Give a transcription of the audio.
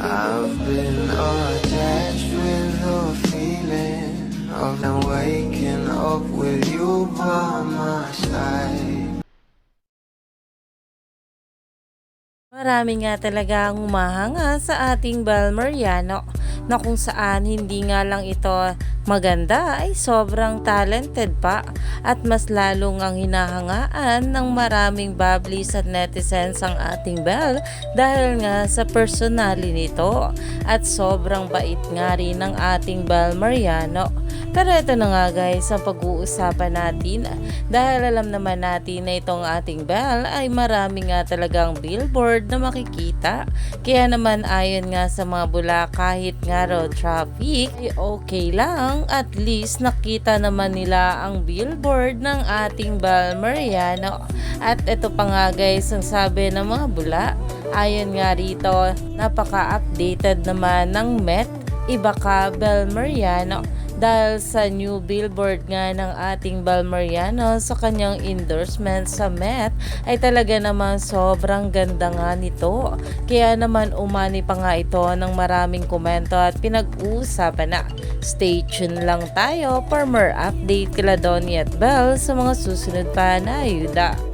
I've been attached with the feeling of now waking up with you by my side. Marami nga talagang humahanga sa ating Bal Mariano na kung saan hindi nga lang ito maganda ay sobrang talented pa at mas lalo ngang hinahangaan ng maraming bablis at netizens ang ating Bal dahil nga sa personality nito at sobrang bait nga rin ng ating Bal Mariano. Pero ito na nga guys ang pag-uusapan natin dahil alam naman natin na itong ating Bal ay marami nga talagang billboard na makikita. Kaya naman ayon nga sa mga bula kahit nga road traffic ay okay lang, at least nakita naman nila ang billboard ng ating Bal Mariano. At ito pa nga guys ang sabi ng mga bula, ayon nga rito napaka-updated naman ng Met Iba ka Bal Mariano dahil sa new billboard nga ng ating Bal Mariano sa kanyang endorsement sa Met ay talaga naman sobrang ganda nga nito. Kaya naman umani pa nga ito ng maraming komento at pinag-uusapan na. Stay tuned lang tayo for more update kila Donnie at Belle sa mga susunod pa na ayuda.